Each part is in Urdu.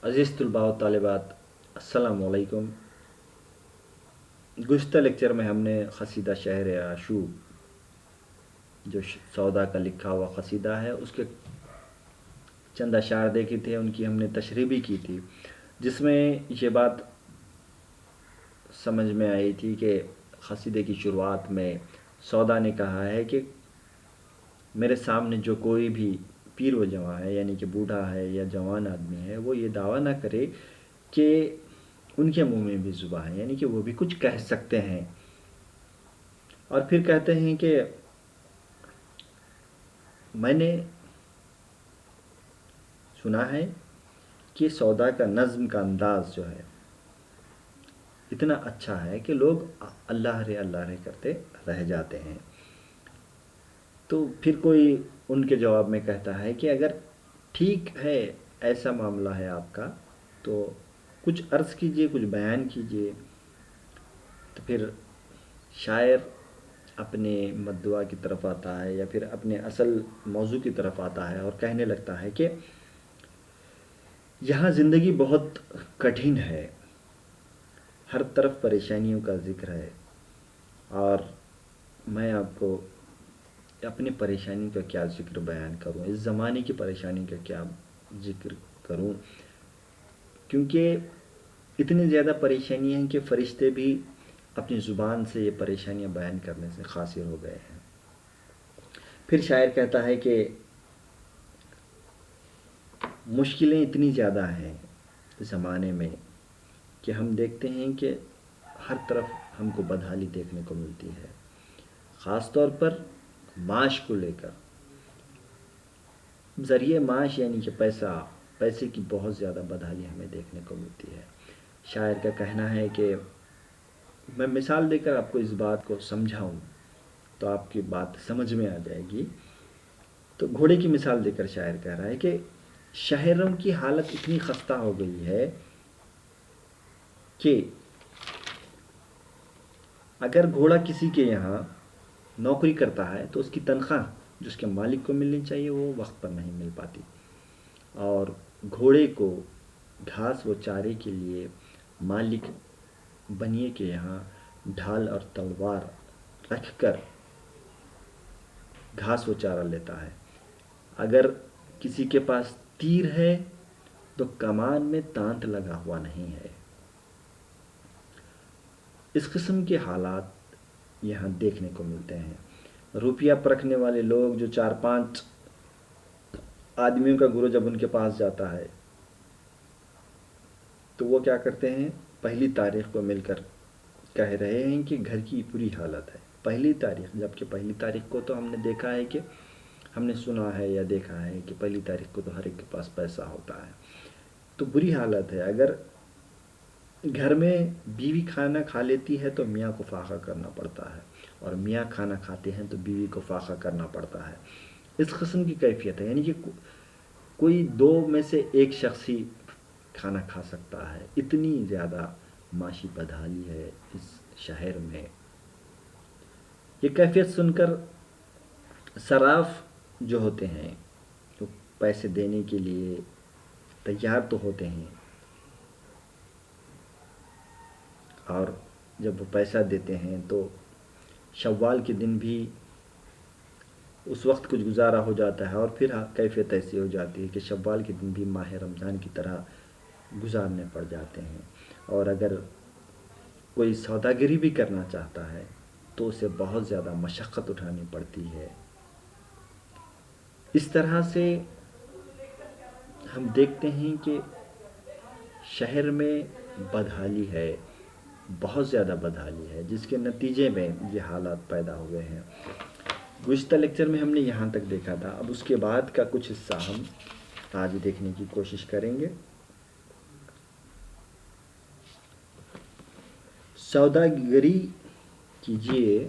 عزیز طلباء و طالبات، السلام علیکم۔ گزشتہ لیکچر میں ہم نے قصیدہ شہر عاشور جو سودا کا لکھا ہوا قصیدہ ہے اس کے چند اشعار دیکھے تھے، ان کی ہم نے تشریح بھی کی تھی، جس میں یہ بات سمجھ میں آئی تھی کہ قصیدے کی شروعات میں سودا نے کہا ہے کہ میرے سامنے جو کوئی بھی پیر و جوان ہے، یعنی کہ بوڑھا ہے یا جوان آدمی ہے، وہ یہ دعویٰ نہ کرے کہ ان کے منہ میں بھی زباں ہے، یعنی کہ وہ بھی کچھ کہہ سکتے ہیں۔ اور پھر کہتے ہیں کہ میں نے سنا ہے کہ سودا کا نظم کا انداز جو ہے اتنا اچھا ہے کہ لوگ اللہ رے کرتے رہ جاتے ہیں۔ تو پھر کوئی ان کے جواب میں کہتا ہے کہ اگر ٹھیک ہے ایسا معاملہ ہے آپ کا تو کچھ عرض کیجئے، کچھ بیان کیجئے۔ تو پھر شاعر اپنے مدعا کی طرف آتا ہے یا پھر اپنے اصل موضوع کی طرف آتا ہے اور کہنے لگتا ہے کہ یہاں زندگی بہت کٹھن ہے، ہر طرف پریشانیوں کا ذکر ہے، اور میں آپ کو اپنی پریشانی کا کیا ذکر بیان کروں، اس زمانے کی پریشانی کا کیا ذکر کروں، کیونکہ اتنی زیادہ پریشانیاں ہیں کہ فرشتے بھی اپنی زبان سے یہ پریشانیاں بیان کرنے سے قاصر ہو گئے ہیں۔ پھر شاعر کہتا ہے کہ مشکلیں اتنی زیادہ ہیں زمانے میں کہ ہم دیکھتے ہیں کہ ہر طرف ہم کو بدحالی دیکھنے کو ملتی ہے، خاص طور پر معاش کو لے کر۔ ذریعہ معاش یعنی کہ پیسے کی بہت زیادہ بدحالی ہمیں دیکھنے کو ملتی ہے۔ شاعر کا کہنا ہے کہ میں مثال دے کر آپ کو اس بات کو سمجھاؤں تو آپ کی بات سمجھ میں آ جائے گی۔ تو گھوڑے کی مثال دے کر شاعر کہہ رہا ہے کہ شہروں کی حالت اتنی خستہ ہو گئی ہے کہ اگر گھوڑا کسی کے یہاں نوکری کرتا ہے تو اس کی تنخواہ جو اس کے مالک کو ملنی چاہیے وہ وقت پر نہیں مل پاتی، اور گھوڑے کو گھاس و چارے کے لیے مالک بنیے کے یہاں ڈھال اور تلوار رکھ کر گھاس و چارہ لیتا ہے۔ اگر کسی کے پاس تیر ہے تو کمان میں تانت لگا ہوا نہیں ہے۔ اس قسم کے حالات یہاں دیکھنے کو ملتے ہیں۔ روپیہ پرکھنے والے لوگ جو 4-5 آدمیوں کا گروہ جب ان کے پاس جاتا ہے تو وہ کیا کرتے ہیں، پہلی تاریخ کو مل کر کہہ رہے ہیں کہ گھر کی بری حالت ہے۔ پہلی تاریخ، جبکہ پہلی تاریخ کو تو ہم نے دیکھا ہے کہ ہم نے سنا ہے یا دیکھا ہے کہ پہلی تاریخ کو تو ہر ایک کے پاس پیسہ ہوتا ہے، تو بری حالت ہے۔ اگر گھر میں بیوی کھانا کھا لیتی ہے تو میاں کو فاقہ کرنا پڑتا ہے، اور میاں کھانا کھاتے ہیں تو بیوی کو فاقہ کرنا پڑتا ہے۔ اس قسم کی کیفیت ہے، یعنی کہ کوئی دو میں سے ایک شخص ہی کھانا کھا سکتا ہے، اتنی زیادہ معاشی بدحالی ہے اس شہر میں۔ یہ کیفیت سن کر صراف جو ہوتے ہیں وہ پیسے دینے کے لیے تیار تو ہوتے ہیں، اور جب وہ پیسہ دیتے ہیں تو شوال کے دن بھی اس وقت کچھ گزارا ہو جاتا ہے، اور پھر کیفیت ایسی ہو جاتی ہے کہ شوال کے دن بھی ماہ رمضان کی طرح گزارنے پڑ جاتے ہیں۔ اور اگر کوئی سوداگری بھی کرنا چاہتا ہے تو اسے بہت زیادہ مشقت اٹھانی پڑتی ہے۔ اس طرح سے ہم دیکھتے ہیں کہ شہر میں بدحالی ہے، بہت زیادہ بدحالی ہے، جس کے نتیجے میں یہ حالات پیدا ہوئے ہیں۔ گزشتہ لیکچر میں ہم نے یہاں تک دیکھا تھا، اب اس کے بعد کا کچھ حصہ ہم آج دیکھنے کی کوشش کریں گے۔ سوداگری کیجیے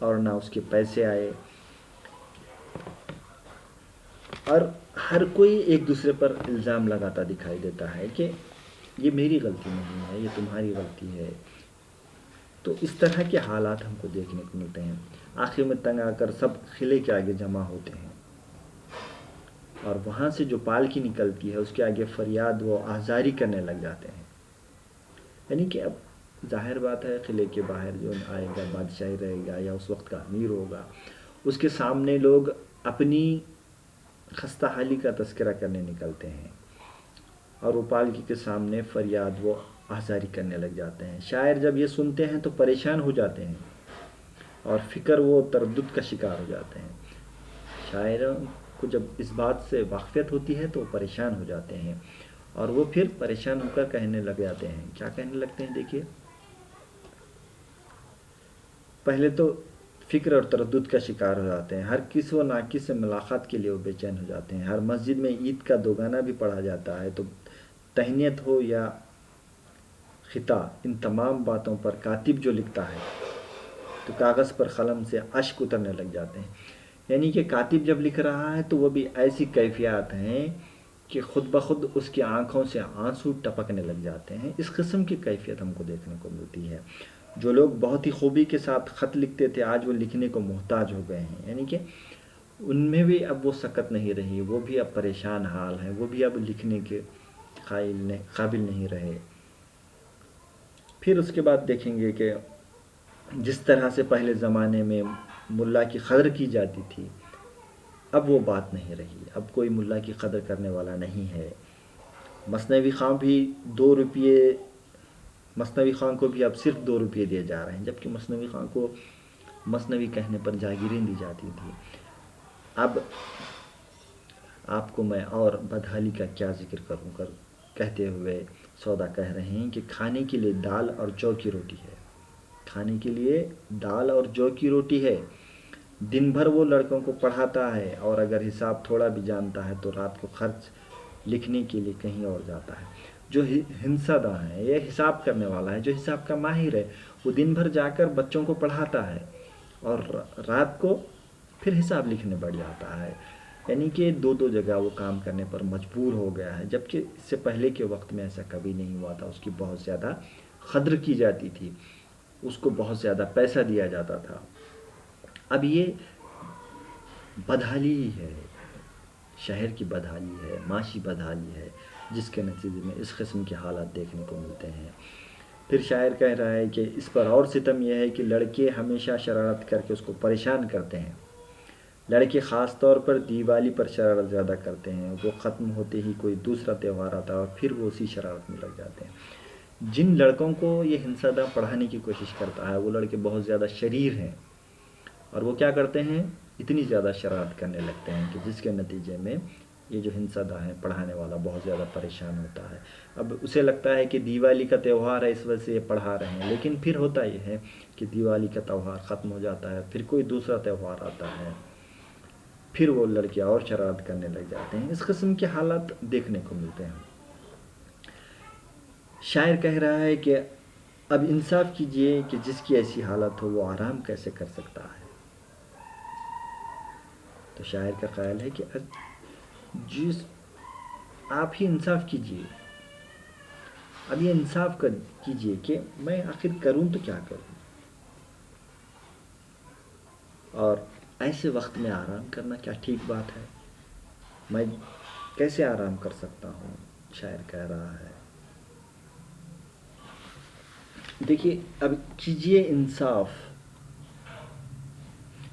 اور نہ اس کے پیسے آئے، اور ہر کوئی ایک دوسرے پر الزام لگاتا دکھائی دیتا ہے کہ یہ میری غلطی نہیں ہے، یہ تمہاری غلطی ہے۔ تو اس طرح کے حالات ہم کو دیکھنے کو ملتے ہیں۔ آخر میں تنگ آ کر سب قلعے کے آگے جمع ہوتے ہیں، اور وہاں سے جو پالکی نکلتی ہے اس کے آگے فریاد و آزاری کرنے لگ جاتے ہیں۔ یعنی کہ اب ظاہر بات ہے، قلعے کے باہر جو آئے گا بادشاہی رہے گا یا اس وقت کا امیر ہوگا، اس کے سامنے لوگ اپنی خستہ حالی کا تذکرہ کرنے نکلتے ہیں، اور وہ پالکی کے سامنے فریاد و آزاری کرنے لگ جاتے ہیں۔ شاعر جب یہ سنتے ہیں تو پریشان ہو جاتے ہیں، اور فکر و تردد کا شکار ہو جاتے ہیں۔ شاعروں کو جب اس بات سے واقفیت ہوتی ہے تو وہ پریشان ہو جاتے ہیں، اور وہ پھر پریشان ہو کر کہنے لگ جاتے ہیں۔ کیا کہنے لگتے ہیں؟ دیکھیے، پہلے تو فکر اور تردد کا شکار ہو جاتے ہیں، ہر کس و ناکس سے ملاقات کے لیے وہ بے چین ہو جاتے ہیں۔ ہر مسجد میں عید کا دو گانا بھی پڑھا جاتا ہے، تو تہنیت ہو یا خطا، ان تمام باتوں پر کاتب جو لکھتا ہے تو کاغذ پر قلم سے اشک اترنے لگ جاتے ہیں۔ یعنی کہ کاتب جب لکھ رہا ہے تو وہ بھی ایسی کیفیات ہیں کہ خود بخود اس کی آنکھوں سے آنسو ٹپکنے لگ جاتے ہیں۔ اس قسم کی کیفیت ہم کو دیکھنے کو ملتی ہے۔ جو لوگ بہت ہی خوبی کے ساتھ خط لکھتے تھے، آج وہ لکھنے کو محتاج ہو گئے ہیں، یعنی کہ ان میں بھی اب وہ سکت نہیں رہی، وہ بھی اب پریشان حال ہیں، وہ بھی اب لکھنے کے قابل نہیں رہے۔ پھر اس کے بعد دیکھیں گے کہ جس طرح سے پہلے زمانے میں ملا کی قدر کی جاتی تھی، اب وہ بات نہیں رہی، اب کوئی ملا کی قدر کرنے والا نہیں ہے۔ مثنوی خان بھی 2 روپیے، مثنوی خان کو بھی اب صرف 2 روپیے دیے جا رہے ہیں، جبکہ مثنوی خان کو مثنوی کہنے پر جاگیریں دی جاتی تھی۔ اب آپ کو میں اور بدحالی کا کیا ذکر کروں کر کہتے ہوئے سودا کہہ رہے ہیں کہ کھانے کے لیے دال اور جو کی روٹی ہے، کھانے کے لیے دال اور جو کی روٹی ہے۔ دن بھر وہ لڑکوں کو پڑھاتا ہے، اور اگر حساب تھوڑا بھی جانتا ہے تو رات کو خرچ لکھنے کے لیے کہیں اور جاتا ہے۔ جو ہنسا داں ہے، یہ حساب کرنے والا ہے، جو حساب کا ماہر ہے، وہ دن بھر جا کر بچوں کو پڑھاتا ہے، اور رات کو پھر حساب لکھنے بیٹھ جاتا ہے۔ یعنی کہ دو جگہ وہ کام کرنے پر مجبور ہو گیا ہے، جبکہ اس سے پہلے کے وقت میں ایسا کبھی نہیں ہوا تھا۔ اس کی بہت زیادہ قدر کی جاتی تھی، اس کو بہت زیادہ پیسہ دیا جاتا تھا۔ اب یہ بدحالی ہی ہے، شہر کی بدحالی ہے، معاشی بدحالی ہے، جس کے نتیجے میں اس قسم کے حالات دیکھنے کو ملتے ہیں۔ پھر شاعر کہہ رہا ہے کہ اس پر اور ستم یہ ہے کہ لڑکے ہمیشہ شرارت کر کے اس کو پریشان کرتے ہیں۔ لڑکے خاص طور پر دیوالی پر شرارت زیادہ کرتے ہیں، وہ ختم ہوتے ہی کوئی دوسرا تہوار آتا ہے اور پھر وہ اسی شرارت میں لگ جاتے ہیں۔ جن لڑکوں کو یہ ہنسادہ پڑھانے کی کوشش کرتا ہے، وہ لڑکے بہت زیادہ شریر ہیں، اور وہ کیا کرتے ہیں؟ اتنی زیادہ شرارت کرنے لگتے ہیں کہ جس کے نتیجے میں یہ جو ہنسادہ ہے پڑھانے والا بہت زیادہ پریشان ہوتا ہے۔ اب اسے لگتا ہے کہ دیوالی کا تہوار ہے، اس وجہ سے یہ پڑھا رہے ہیں، لیکن پھر ہوتا یہ ہے کہ دیوالی کا تہوار ختم ہو جاتا ہے، پھر کوئی دوسرا تہوار آتا ہے، پھر وہ لڑکے اور شرارت کرنے لگ جاتے ہیں۔ اس قسم کے حالات دیکھنے کو ملتے ہیں۔ شاعر کہہ رہا ہے کہ اب انصاف کیجئے کہ جس کی ایسی حالت ہو وہ آرام کیسے کر سکتا ہے۔ تو شاعر کا خیال ہے کہ آپ ہی انصاف کیجئے، اب یہ انصاف کیجئے کہ میں آخر کروں تو کیا کروں، اور ایسے وقت میں آرام کرنا کیا ٹھیک بات ہے؟ میں کیسے آرام کر سکتا ہوں؟ شاعر کہہ رہا ہے، دیکھیے، اب کیجئے انصاف،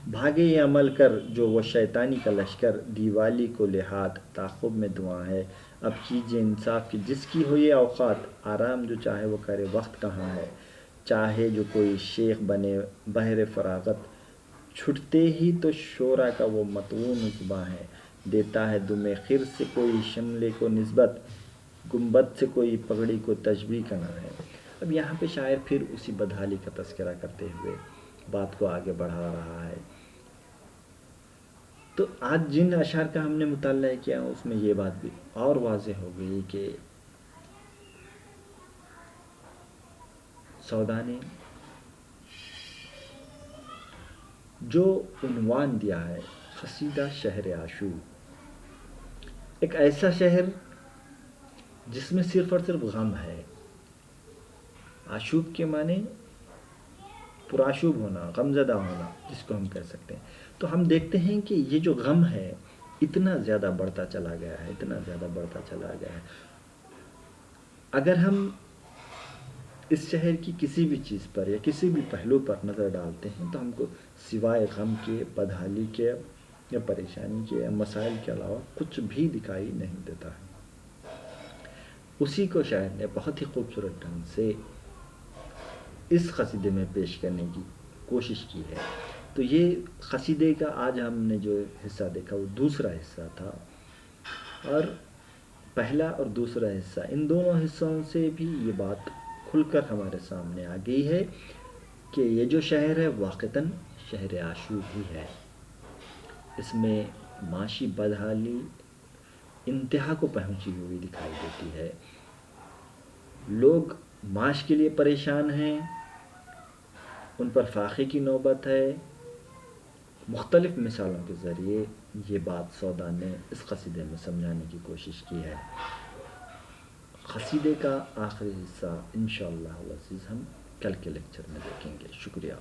بھاگے یہ عمل کر جو وہ شیطانی کا لشکر، دیوالی کو لحاظ تعاقب میں دعا ہے۔ اب کیجئے انصاف کہ جس کی ہو یہ اوقات، آرام جو چاہے وہ کرے، وقت کہاں ہے۔ چاہے جو کوئی شیخ بنے بہر فراغت، چھٹتے ہی تو شعرا کا وہ متون زباں ہے۔ دیتا ہے دم خر سے کوئی شملے کو نسبت، گنبد سے کوئی پگڑی کو تشبیہ کا نام ہے۔ اب یہاں پہ شاعر پھر اسی بدحالی کا تذکرہ کرتے ہوئے بات کو آگے بڑھا رہا ہے۔ تو آج جن اشعار کا ہم نے مطالعہ کیا اس میں یہ بات بھی اور واضح ہو گئی کہ سودا نے جو عنوان دیا ہے قصیدہ شہر عاشور، ایک ایسا شہر جس میں صرف اور صرف غم ہے. آشوب کے معنی پرآشوب ہونا، غم زدہ ہونا، جس کو ہم کہہ سکتے ہیں. تو ہم دیکھتے ہیں کہ یہ جو غم ہے اتنا زیادہ بڑھتا چلا گیا ہے، اتنا زیادہ بڑھتا چلا گیا ہے. اگر ہم اس شہر کی کسی بھی چیز پر یا کسی بھی پہلو پر نظر ڈالتے ہیں تو ہم کو سوائے غم کے، بدحالی کے یا پریشانی کے یا مسائل کے علاوہ کچھ بھی دکھائی نہیں دیتا ہے. اسی کو شاعر نے بہت ہی خوبصورت ڈھنگ سے اس قصیدے میں پیش کرنے کی کوشش کی ہے. تو یہ قصیدے کا آج ہم نے جو حصہ دیکھا وہ دوسرا حصہ تھا، اور پہلا اور دوسرا حصہ ان دونوں حصوں سے بھی یہ بات کھل کر ہمارے سامنے آ گئی ہے کہ یہ جو شہر ہے واقعتاً شہر عاشور ہی ہے. اس میں معاشی بدحالی انتہا کو پہنچی ہوئی دکھائی دیتی ہے. لوگ معاش کے لیے پریشان ہیں، ان پر فاقے کی نوبت ہے. مختلف مثالوں کے ذریعے یہ بات سودا نے اس قصیدے میں سمجھانے کی کوشش کی ہے. قصیدے کا آخری حصہ انشاءاللہ العزیز ہم کل کے لیکچر میں دیکھیں گے. شکریہ.